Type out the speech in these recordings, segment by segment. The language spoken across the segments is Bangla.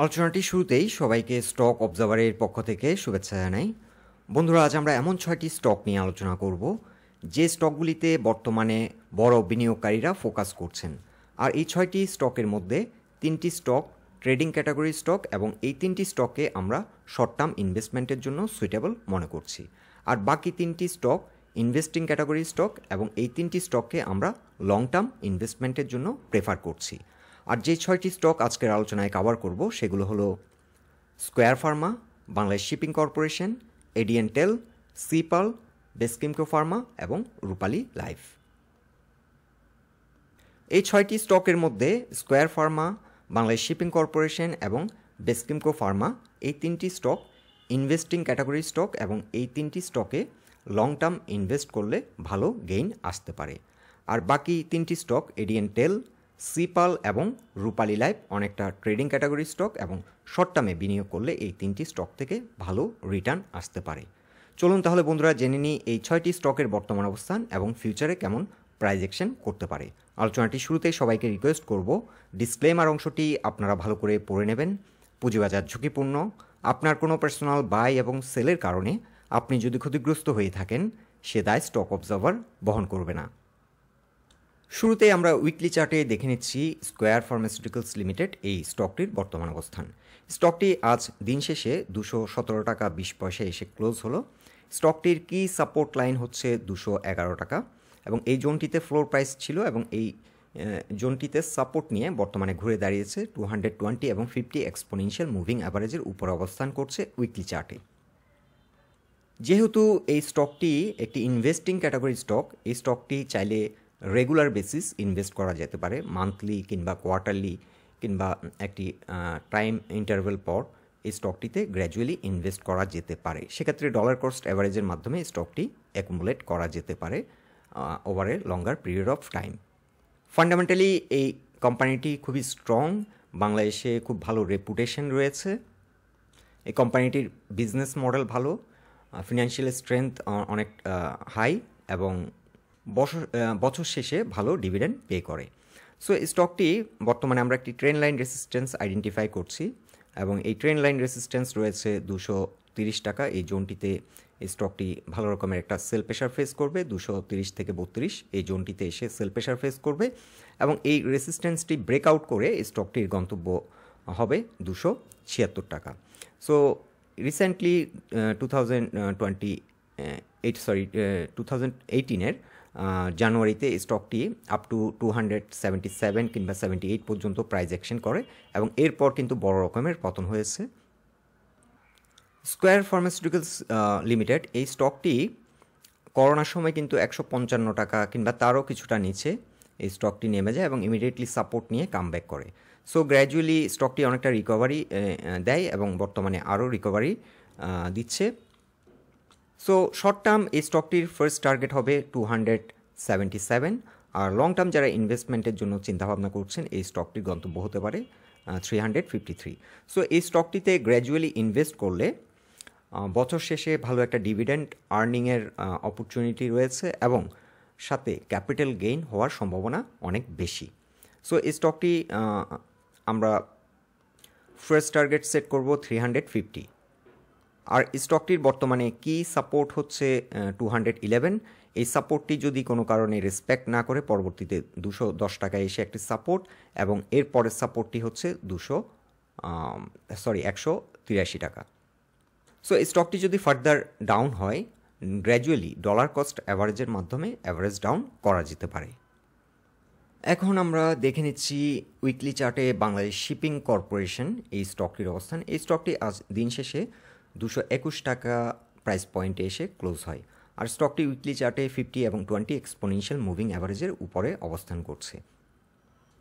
আলোচনাটি শুরুতেই সবাইকে স্টক অবজারভারের পক্ষ থেকে শুভেচ্ছা জানাই। বন্ধুরা, আজ আমরা এমন 6টি স্টক নিয়ে আলোচনা করব যে স্টকগুলিতে বর্তমানে বড় বিনিয়োগকারীরা ফোকাস করছেন। আর এই 6টি স্টকের মধ্যে 3টি স্টক ট্রেডিং ক্যাটাগরি স্টক এবং এই 3টি স্টকে আমরা শর্ট টার্ম ইনভেস্টমেন্টের জন্য সুইটেবল মনে করছি। আর বাকি 3টি স্টক ইনভেস্টিং ক্যাটাগরি স্টক এবং এই 3টি স্টককে আমরা লং টার্ম ইনভেস্টমেন্টের জন্য প্রেফার করছি। আর যে 6টি স্টক আজকের আলোচনায় কভার করব সেগুলো হলো Square Pharma, Bangladesh Shipping Corporation, ADNTel, সিপাল, বেসকিমকো ফার্মা এবং রূপালী লাইফ। এই 6টি স্টকের মধ্যে Square Pharma, Bangladesh Shipping Corporation এবং বেসকিমকো ফার্মা এই 3টি স্টক ইনভেস্টিং ক্যাটাগরি স্টক এবং এই 3টি স্টকে লং টার্ম ইনভেস্ট করলে ভালো গেইন আসতে পারে। আর বাকি 3টি স্টক এডিএনটেল, সিপাল এবং রূপালী লাইফ অনেকটা ট্রেডিং ক্যাটাগরি স্টক এবং শর্ট টার্মে বিনিয়োগ করলে এই 3টি স্টক থেকে ভালো রিটার্ন আসতে পারে। চলুন তাহলে বন্ধুরা জেনে নিই এই 6টি স্টকের বর্তমান অবস্থান এবং ফিউচারে কেমন প্রাইস অ্যাকশন করতে পারে। আলোচনাটি শুরুতেই সবাইকে রিকোয়েস্ট করব ডিসক্লেমার অংশটি আপনারা ভালো করে পড়ে নেবেন। পুঁজিবাজার ঝুঁকিপূর্ণ। আপনার কোনো পার্সোনাল বাই এবং সেলের কারণে আপনি যদি ক্ষতিগ্রস্ত হয়ে থাকেন সে দায় স্টক অবজারভার বহন করবে না। শুরুতে আমরা উইকলি চার্টে দেখে নিচ্ছি স্কোয়ার ফার্মাসিউটিক্যালস লিমিটেড এই স্টকটির বর্তমান অবস্থান। স্টকটি আজ দিন শেষে 217 টাকা 20 পয়সায় এসে ক্লোজ হলো। স্টকটির কি সাপোর্ট লাইন হচ্ছে 211 টাকা এবং এই জোনটিতে ফ্লোর প্রাইস ছিল এবং এই জোনটিতে সাপোর্ট নিয়ে বর্তমানে ঘুরে দাঁড়িয়েছে 220 এবং 50 এক্সপোনেনশিয়াল মুভিং অ্যাভারেজের উপর অবস্থান করছে উইকলি চার্টে। যেহেতু এই স্টকটি একটি ইনভেস্টিং ক্যাটাগরি স্টক, এই স্টকটি চাইলে রেগুলার বেসিস ইনভেস্ট করা যেতে পারে, মান্থলি কিংবা কোয়ার্টারলি কিংবা একটি টাইম ইন্টারভেল পর এই স্টকটিতে গ্র্যাজুয়ালি ইনভেস্ট করা যেতে পারে। সেক্ষেত্রে ডলার কস্ট অ্যাভারেজের মাধ্যমে স্টকটি অ্যাকুমুলেট করা যেতে পারে over a longer period of time. Fundamentally এই কোম্পানিটি খুবই স্ট্রং, বাংলাদেশে খুব ভালো রেপুটেশন রয়েছে। এই কোম্পানিটির বিজনেস মডেল ভালো, ফিনান্সিয়াল স্ট্রেংথ অনেক হাই এবং বছর শেষে ভালো ডিভিডেন্ড পে করে। সো এই স্টকটি বর্তমানে আমরা একটি ট্রেন্ড লাইন রেসিস্ট্যান্স আইডেন্টিফাই করছি এবং এই ট্রেন্ড লাইন রেসিস্ট্যান্স রয়েছে 230 টাকা। এই জোনটিতে এই স্টকটি ভালো রকমের একটা সেল প্রেশার ফেস করবে। 230 থেকে 32 এই জোনটিতে এসে সেল প্রেশার ফেস করবে এবং এই রেসিস্ট্যান্সটি ব্রেকআউট করে এই স্টকটির গন্তব্য হবে 276 টাকা। সো রিসেন্টলি 2018-এর জানুয়ারিতে এই স্টকটি আপ টু 277 কিংবা 78 পর্যন্ত প্রাইস অ্যাকশন করে এবং এরপর কিন্তু বড় রকমের পতন হয়েছে। স্কোয়ার ফার্মাসিউটিক্যালস লিমিটেড এই স্টকটি করোনার সময় কিন্তু 155 টাকা কিংবা তারও কিছুটা নিচে এই স্টকটি নেমে যায় এবং ইমিডিয়েটলি সাপোর্ট নিয়ে কামব্যাক করে। সো গ্র্যাজুয়ালি স্টকটি অনেকটা রিকভারি দেয় এবং বর্তমানে আরও রিকভারি দিচ্ছে। সো শর্ট টার্ম এই স্টকটির ফার্স্ট টার্গেট হবে 277 আর লং টার্ম যারা ইনভেস্টমেন্টের জন্য চিন্তাভাবনা করছেন এই স্টকটির গন্তব্য হতে পারে 353। সো এই স্টকটিতে গ্র্যাজুয়ালি ইনভেস্ট করলে বছর শেষে ভালো একটা ডিভিডেন্ড আর্নিংয়ের অপরচুনিটি রয়েছে এবং সাথে ক্যাপিটাল গেইন হওয়ার সম্ভাবনা অনেক বেশি। সো এই স্টকটি আমরা ফার্স্ট টার্গেট সেট করব 350 আর স্টকটির বর্তমানে কি সাপোর্ট হচ্ছে 211। এই সাপোর্টটি যদি কোনো কারণে রেসপেক্ট না করে পরবর্তীতে 210 টাকায় এসে একটি সাপোর্ট এবং এর পরের সাপোর্টটি হচ্ছে 183 টাকা। সো এই স্টকটি যদি ফার্দার ডাউন হয় গ্র্যাজুয়ালি ডলার কস্ট অ্যাভারেজের মাধ্যমে অ্যাভারেজ ডাউন করা যেতে পারে। এখন আমরা দেখে নিচ্ছি উইকলি চার্টে বাংলাদেশ শিপিং কর্পোরেশন এই স্টকটির অবস্থান। এই স্টকটি আজ দিন শেষে 221 টাকা প্রাইস পয়েন্টে এসে ক্লোজ হয় আর স্টকটি উইকলি চার্টে 50 এবং 20 এক্সপোনেনশিয়াল মুভিং অ্যাভারেজের উপরে অবস্থান করছে।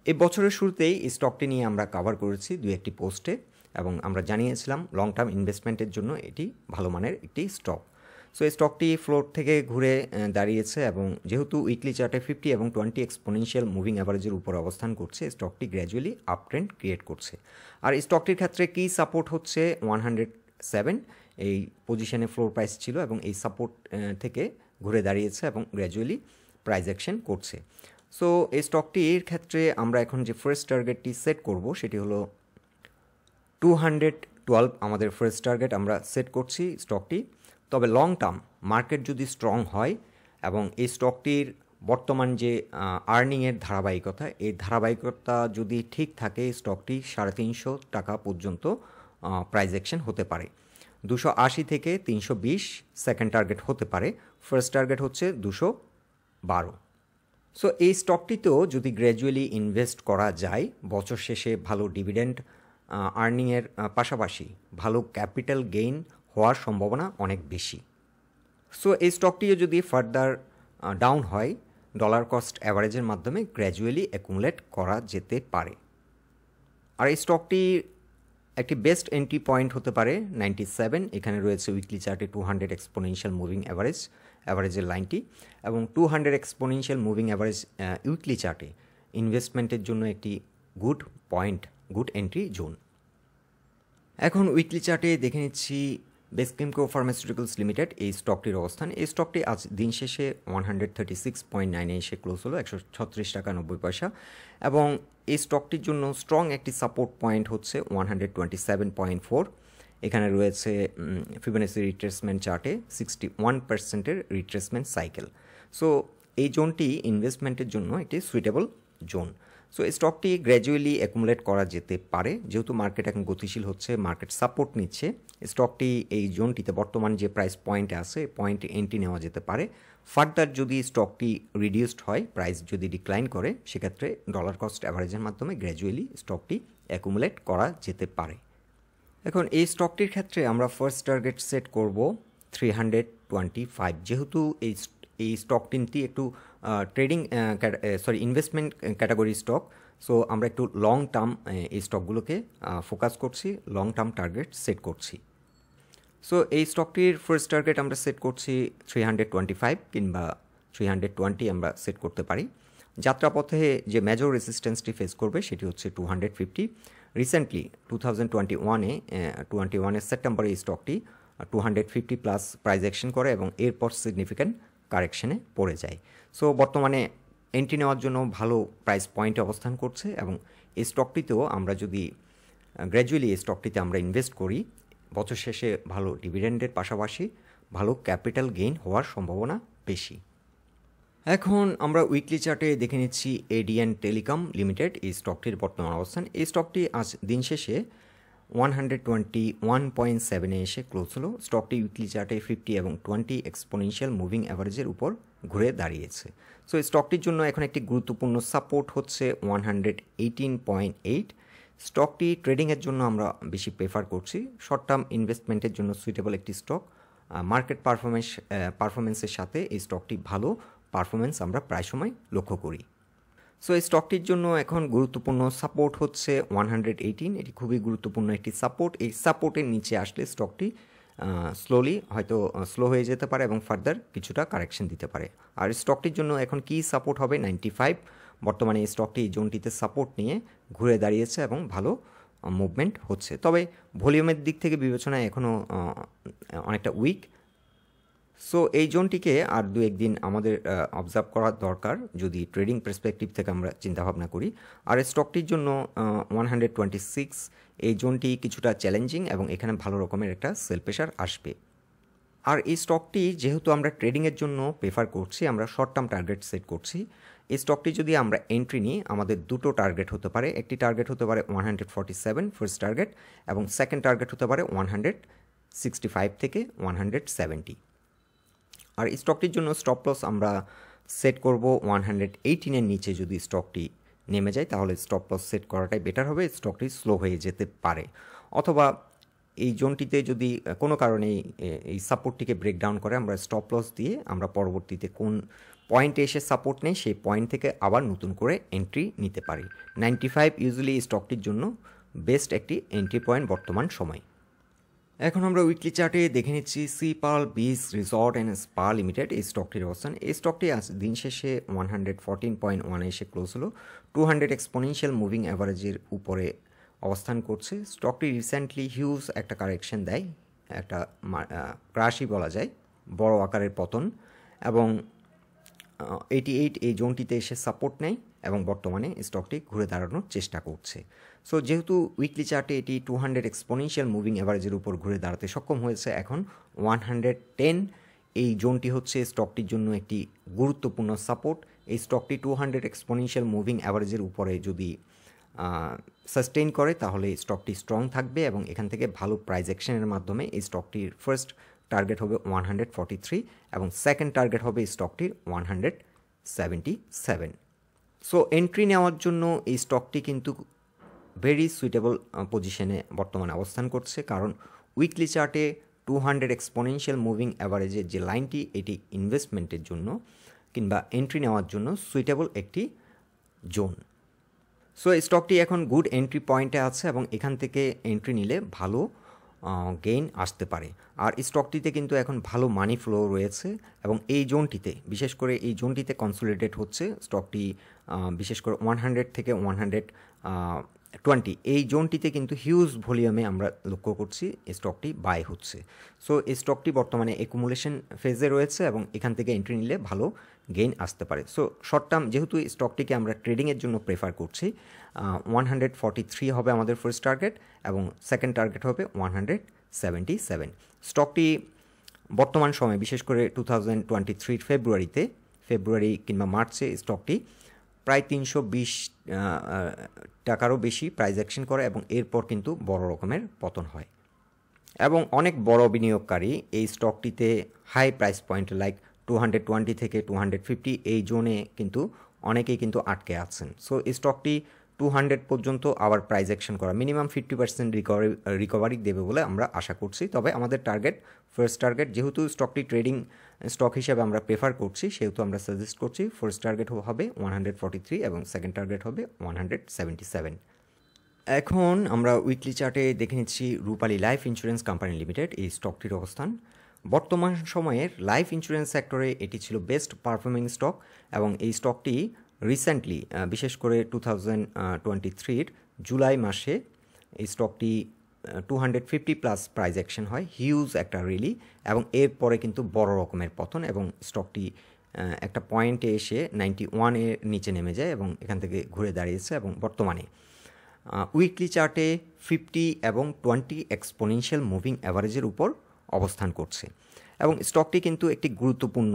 এই বছরের শুরুতেই এই স্টকটি নিয়ে আমরা কভার করেছি 2-1টি পোস্টে এবং আমরা জানিয়েছিলাম লং টার্ম ইনভেস্টমেন্টের জন্য এটি ভালো মানের একটি স্টক। সো এই স্টকটি ফ্লোর থেকে ঘুরে দাঁড়িয়েছে এবং যেহেতু উইকলি চার্টে 50 এবং 20 এক্সপোনেনশিয়াল মুভিং অ্যাভারেজের উপর অবস্থান করছে স্টকটি গ্র্যাজুয়ালি আপ ট্রেন্ড ক্রিয়েট করছে। আর এই স্টকটির ক্ষেত্রে কি সাপোর্ট হচ্ছে 107 এই পজিশনে ফ্লোর প্রাইস ছিল এবং এই সাপোর্ট থেকে ঘুরে দাঁড়িয়েছে এবং গ্র্যাজুয়ালি প্রাইস অ্যাকশন করছে। সো এই স্টকটির ক্ষেত্রে আমরা এখন যে ফার্স্ট টার্গেটটি সেট করব সেটি হলো 212 আমাদের ফার্স্ট টার্গেট আমরা সেট করছি স্টকটি। তবে লং টার্ম মার্কেট যদি স্ট্রং হয় এবং এই স্টকটির বর্তমান যে আর্নিংয়ের ধারাবাহিকতা, এই ধারাবাহিকতা যদি ঠিক থাকে স্টকটি 350 টাকা পর্যন্ত প্রাইস অ্যাকশন হতে পারে। 280 থেকে 320 সেকেন্ড টার্গেট হতে পারে, ফার্স্ট টার্গেট হচ্ছে 212। সো এই স্টকটিতেও যদি গ্র্যাজুয়ালি ইনভেস্ট করা যায়, বছর শেষে ভালো ডিভিডেন্ড আর্নিংয়ের পাশাপাশি ভালো ক্যাপিটাল গেইন হওয়ার সম্ভাবনা অনেক বেশি। সো এই স্টকটিও যদি ফার্দার ডাউন হয়, ডলার কস্ট অ্যাভারেজের মাধ্যমে গ্র্যাজুয়ালি অ্যাকুমুলেট করা যেতে পারে। আর এই স্টকটি একটি বেস্ট এন্ট্রি পয়েন্ট হতে পারে 97। এখানে রয়েছে উইকলি চার্টে 200 এক্সপোনেনশিয়াল মুভিং অ্যাভারেজের লাইনটি, এবং 200 এক্সপোনেনশিয়াল মুভিং অ্যাভারেজ উইকলি চার্টে ইনভেস্টমেন্টের জন্য একটি good point, good entry zone. এখন উইকলি চার্টে দেখে নিচ্ছি বেসকিমকো ফার্মাসিউটিক্যালস লিমিটেড, এই স্টকটির অবস্থান। এই স্টকটি আজ দিন শেষে 136.9 এসে ক্লোজ হলো 136 টাকা 90 পয়সা, এবং এই স্টকটির জন্য স্ট্রং একটি সাপোর্ট পয়েন্ট হচ্ছে 127.4। এখানে রয়েছে ফিবোনাচি রিট্রেসমেন্ট চার্টে 61%-এর রিট্রেসমেন্ট সাইকেল। সো এই জোনটি ইনভেস্টমেন্টের জন্য একটি সুইটেবল জোন। সো এই স্টকটি গ্র্যাজুয়ালি অ্যাকুমুলেট করা যেতে পারে, যেহেতু মার্কেট এখন গতিশীল হচ্ছে, মার্কেট সাপোর্ট নিচ্ছে। স্টকটি এই জোনটিতে বর্তমান যে প্রাইস পয়েন্টে আছে, পয়েন্টে এন্ট্রি নেওয়া যেতে পারে। ফার্দার যদি স্টকটি রিডিউসড হয়, প্রাইস যদি ডিক্লাইন করে, সেক্ষেত্রে ডলার কস্ট অ্যাভারেজের মাধ্যমে গ্র্যাজুয়ালি স্টকটি অ্যাকুমুলেট করা যেতে পারে। এখন এই স্টকটির ক্ষেত্রে আমরা ফার্স্ট টার্গেট সেট করব 325। যেহেতু এই স্টক তিনটি একটু trading investment category stock, so আমরা একটু লং টার্ম এই স্টকগুলোকে ফোকাস করছি, লং টার্ম টার্গেট সেট করছি। সো এই স্টকটির ফার্স্ট টার্গেট আমরা সেট করছি 325 কিংবা 320 আমরা সেট করতে পারি। যাত্রাপথে যে মেজর রেসিস্ট্যান্সটি ফেস করবে সেটি হচ্ছে 250। রিসেন্টলি 2021-এর সেপ্টেম্বরে এই স্টকটি 250 প্লাস প্রাইস অ্যাকশন করে এবং এরপর সিগনিফিক্যান্ট কারেকশনে পড়ে যায়। সো বর্তমানে এন্ট্রি নেওয়ার জন্য ভালো প্রাইস পয়েন্টে অবস্থান করছে, এবং এই স্টকটিতেও আমরা যদি গ্র্যাজুয়ালি এই স্টকটিতে আমরা ইনভেস্ট করি, বছর শেষে ভালো ডিভিডেন্ডের পাশাপাশি ভালো ক্যাপিটাল গেইন হওয়ার সম্ভাবনা বেশি। এখন আমরা উইকলি চার্টে দেখে নিচ্ছি এডিএন টেলিকম লিমিটেড, এই স্টকটির বর্তমান অবস্থান। এই স্টকটি আজ দিন শেষে 121.7-এ এসে ক্লোজ হলো। স্টকটি উইকলি চার্টে 50 এবং 20 এক্সপোনেনশিয়াল মুভিং অ্যাভারেজের উপর ঘুরে দাঁড়িয়েছে। সো এই স্টকটির জন্য এখন একটি গুরুত্বপূর্ণ সাপোর্ট হচ্ছে 118.8। স্টকটি ট্রেডিংয়ের জন্য আমরা বেশি প্রেফার করছি, শর্ট টার্ম ইনভেস্টমেন্টের জন্য সুইটেবল একটি স্টক। মার্কেট পারফরমেন্সের সাথে এই স্টকটি ভালো পারফরমেন্স আমরা প্রায় সময় লক্ষ্য করি। সো এই স্টকটির জন্য এখন গুরুত্বপূর্ণ সাপোর্ট হচ্ছে 118। এটি খুবই গুরুত্বপূর্ণ একটি সাপোর্ট। এই সাপোর্টের নিচে আসলে স্টকটি হয়তো স্লো হয়ে যেতে পারে এবং ফার্দার কিছুটা কারেকশন দিতে পারে। আর স্টকটির জন্য এখন কি সাপোর্ট হবে 95। বর্তমানে এই স্টকটি এই জোনটিতে সাপোর্ট নিয়ে ঘুরে দাঁড়িয়েছে এবং ভালো মুভমেন্ট হচ্ছে, তবে ভলিউমের দিক থেকে বিবেচনায় এখনও অনেকটা উইক। সো এই জোনটিকে আর 2-1 দিন আমাদের অবজার্ভ করার দরকার যদি ট্রেডিং পার্সপেক্টিভ থেকে আমরা চিন্তাভাবনা করি। আর স্টকটির জন্য 126 এই জোনটি কিছুটা চ্যালেঞ্জিং এবং এখানে ভালো রকমের একটা সেল প্রেশার আসবে। আর এই স্টকটি যেহেতু আমরা ট্রেডিংয়ের জন্য প্রেফার করছি, আমরা শর্ট টার্ম টার্গেট সেট করছি। এই স্টকটি যদি আমরা এন্ট্রি নিই, আমাদের দুটো টার্গেট হতে পারে। একটি টার্গেট হতে পারে 147 ফার্স্ট টার্গেট, এবং সেকেন্ড টার্গেট হতে পারে 165 থেকে 170। আর এই স্টকটির জন্য স্টপ লস আমরা সেট করব 118-এর নিচে। যদি স্টকটি নেমে যায় তাহলে স্টপ লস সেট করাটাই বেটার হবে, স্টকটি স্লো হয়ে যেতে পারে। অথবা এই জোনটিতে যদি কোনো কারণে এই সাপোর্টটিকে ব্রেকডাউন করে, আমরা স্টপ লস দিয়ে আমরা পরবর্তীতে কোন পয়েন্টে এসে সাপোর্ট নেই সেই পয়েন্ট থেকে আবার নতুন করে এন্ট্রি নিতে পারি। 95 ইউজুয়ালি এই স্টকটির জন্য বেস্ট একটি এন্ট্রি পয়েন্ট বর্তমান সময়। এখন আমরা উইকলি চার্টে দেখে নিচ্ছি Sea Pearl Beach Resort and Spa Limited, এই স্টকটির অবস্থান। এই স্টকটি আজ দিন শেষে 114.1 এসে ক্লোজ হলো। 200 এক্সপোনেনশিয়াল মুভিং অ্যাভারেজের উপরে অবস্থান করছে। স্টকটি রিসেন্টলি হিউজ একটা কারেকশন দেয়, একটা ক্রাশই বলা যায়, বড় আকারের পতন, এবং 88 এই জোনটিতে এসে সাপোর্ট নেয় এবং বর্তমানে স্টকটি ঘুরে দাঁড়ানোর চেষ্টা করছে। সো যেহেতু উইকলি চার্টে এটি 200 এক্সপোনেনশিয়াল মুভিং অ্যাভারেজের উপর ঘুরে দাঁড়াতে সক্ষম হয়েছে, এখন 110 এই জোনটি হচ্ছে স্টকটির জন্য একটি গুরুত্বপূর্ণ সাপোর্ট। এই স্টকটি 200 এক্সপোনেনশিয়াল মুভিং অ্যাভারেজের উপরে যদি সাস্টেইন করে তাহলে স্টকটি স্ট্রং থাকবে এবং এখান থেকে ভালো প্রাইস অ্যাকশনের মাধ্যমে এই স্টকটির ফার্স্ট টার্গেট হবে 143 এবং সেকেন্ড টার্গেট হবে এই স্টকটির 177। সো এন্ট্রি নেওয়ার জন্য এই স্টকটি কিন্তু ভেরি সুইটেবল পজিশনে বর্তমানে অবস্থান করছে, কারণ উইকলি চার্টে 200 এক্সপোনেনশিয়াল মুভিং অ্যাভারেজের যে লাইনটি, এটি ইনভেস্টমেন্টের জন্য কিংবা এন্ট্রি নেওয়ার জন্য সুইটেবল একটি জোন। সো এই স্টকটি এখন গুড এন্ট্রি পয়েন্টে আছে এবং এখান থেকে এন্ট্রি নিলে ভালো গেইন আসতে পারে। আর স্টকটিতে কিন্তু এখন ভালো মানি ফ্লো রয়েছে এবং এই জোনটিতে, বিশেষ করে এই জোনটিতে কনসলিডেট হচ্ছে স্টকটি, বিশেষ করে 100 থেকে 120 এই জোনটিতে কিন্তু হিউজ ভলিউমে আমরা লক্ষ্য করছি স্টকটি বাই হচ্ছে। সো এই স্টকটি বর্তমানে একুমুলেশন ফেজে রয়েছে এবং এখান থেকে এন্ট্রি নিলে ভালো গেইন আসতে পারে। সো শর্ট টার্ম যেহেতু স্টকটিকে আমরা ট্রেডিংয়ের জন্য প্রেফার করছি, 143 হবে আমাদের ফার্স্ট টার্গেট এবং সেকেন্ড টার্গেট হবে 177। স্টকটি বর্তমান সময়ে বিশেষ করে 2023 ফেব্রুয়ারি কিংবা মার্চে স্টকটি প্রায় 320 টাকারও বেশি প্রাইস অ্যাকশন করে এবং এরপর কিন্তু বড় রকমের পতন হয় এবং অনেক বড় বিনিয়োগকারী এই স্টকটিতে হাই প্রাইস পয়েন্ট লাইক 220 থেকে 250 এই জোনে কিন্তু অনেকেই কিন্তু আটকে আছেন। সো এই স্টকটি 200 পর্যন্ত আবার প্রাইস অ্যাকশন করা মিনিমাম 50% রিকভারি দেবে বলে আমরা আশা করছি। তবে আমাদের ফার্স্ট টার্গেট যেহেতু স্টকটি ট্রেডিং স্টক হিসেবে আমরা প্রেফার করছি, সেহেতু আমরা সাজেস্ট করছি ফার্স্ট টার্গেট হবে 143 এবং সেকেন্ড টার্গেট হবে 177। এখন আমরা উইকলি চার্টে দেখে নিচ্ছি রূপালী লাইফ ইন্স্যুরেন্স কোম্পানি লিমিটেড এই স্টকটির অবস্থান। বর্তমান সময়ের লাইফ ইন্স্যুরেন্স সেক্টরে এটি ছিল বেস্ট পারফর্মিং স্টক এবং এই স্টকটি রিসেন্টলি বিশেষ করে 2023 জুলাই মাসে এই স্টকটি 250 প্লাস প্রাইস অ্যাকশন হয়, হিউজ একটা রিলি, এবং এরপরে কিন্তু বড় রকমের পতন এবং স্টকটি একটা পয়েন্টে এসে 91 এর নিচে নেমে যায় এবং এখান থেকে ঘুরে দাঁড়িয়েছে এবং বর্তমানে উইকলি চার্টে 50 এবং 20 এক্সপোনেনশিয়াল মুভিং অ্যাভারেজের উপর অবস্থান করছে এবং স্টকটি কিন্তু একটি গুরুত্বপূর্ণ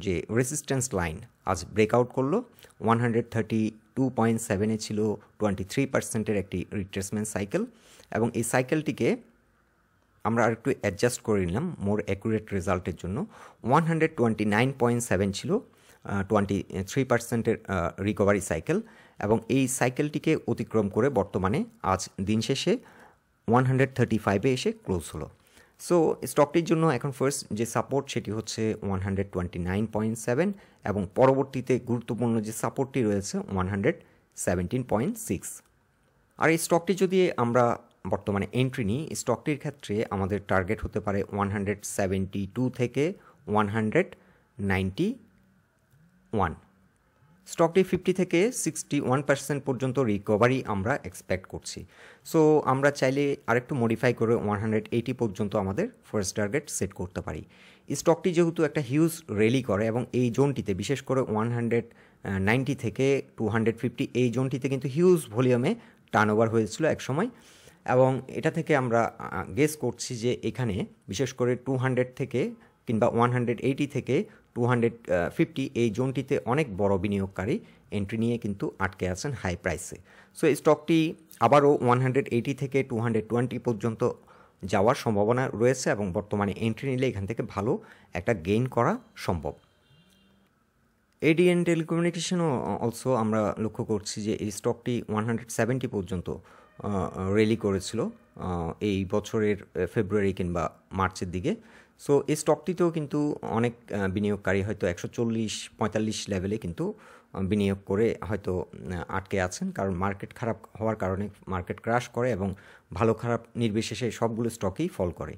যে রেজিস্ট্যান্স লাইন আজ ব্রেকআউট করলো। 132.7 ছিল 23% একটি রিট্রেসমেন্ট সাইকেল এবং এই সাইকেলটিকে আমরা আরেকটু অ্যাডজাস্ট করে নিলাম মোর অ্যাকুরেট রেজাল্টের জন্য। 129.7 ছিল 23% রিকভারি সাইকেল এবং এই সাইকেলটিকে অতিক্রম করে বর্তমানে আজ দিন শেষে 135-এ এসে ক্লোজ হলো। সো স্টকটির জন্য এখন ফার্স্ট যে সাপোর্ট সেটি হচ্ছে 129.7 এবং পরবর্তীতে গুরুত্বপূর্ণ যে সাপোর্টটি রয়েছে 117.6। আর এই স্টকটি যদি আমরা বর্তমানে এন্ট্রি নিই, স্টকটির ক্ষেত্রে আমাদের টার্গেট হতে পারে 172 থেকে 191। স্টকটি 50 থেকে 61% পর্যন্ত রিকভারি আমরা এক্সপেক্ট করছি। সো আমরা চাইলে আরেকটু মডিফাই করে 180 পর্যন্ত আমাদের ফার্স্ট টার্গেট সেট করতে পারি। স্টকটি যেহেতু একটা হিউজ র্যালি করে এবং এই জোনটিতে বিশেষ করে 190 থেকে 250 এই জোনটিতে কিন্তু হিউজ ভলিউমে টার্নওভার হয়েছিল একসময় এবং এটা থেকে আমরা গেস করছি যে এখানে বিশেষ করে 200 থেকে কিংবা 180 থেকে 250 এই জোনটিতে অনেক বড় বিনিয়োগকারী এন্ট্রি নিয়ে কিন্তু আটকে আছেন হাই প্রাইসে। সো এই স্টকটি আবারও 180 থেকে 220 পর্যন্ত যাওয়ার সম্ভাবনা রয়েছে এবং বর্তমানে এন্ট্রি নিলে এখান থেকে ভালো একটা গেইন করা সম্ভব। এডিএন টেলিকমিউনিকেশনও অলসো আমরা লক্ষ্য করছি যে এই স্টকটি 170 পর্যন্ত র্যালি করেছিল এই বছরের ফেব্রুয়ারি কিংবা মার্চের দিকে। সো এই স্টকটিতেও কিন্তু অনেক বিনিয়োগকারী হয়তো 140-45 লেভেলে কিন্তু বিনিয়োগ করে হয়তো আটকে আছেন, কারণ মার্কেট খারাপ হওয়ার কারণে মার্কেট ক্র্যাশ করে এবং ভালো খারাপ নির্বিশেষে সবগুলো স্টকই ফল করে।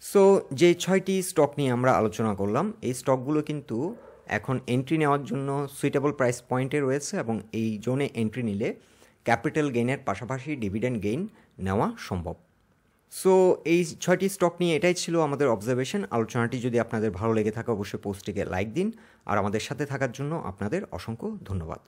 সো যে 6টি স্টক নিয়ে আমরা আলোচনা করলাম এই স্টকগুলো কিন্তু এখন এন্ট্রি নেওয়ার জন্য সুইটেবল প্রাইস পয়েন্টে রয়েছে এবং এই জোনে এন্ট্রি নিলে ক্যাপিটাল গেইনের পাশাপাশি ডিভিডেন্ড গেইন নেওয়া সম্ভব। সো এই 6টি স্টক নিয়ে এটাই ছিল আমাদের অবজারভেশন। আলোচনাটি যদি আপনাদের ভালো লেগে থাকে অবশ্যই পোস্টটিকে লাইক দিন, আর আমাদের সাথে থাকার জন্য আপনাদের অসংখ্য ধন্যবাদ।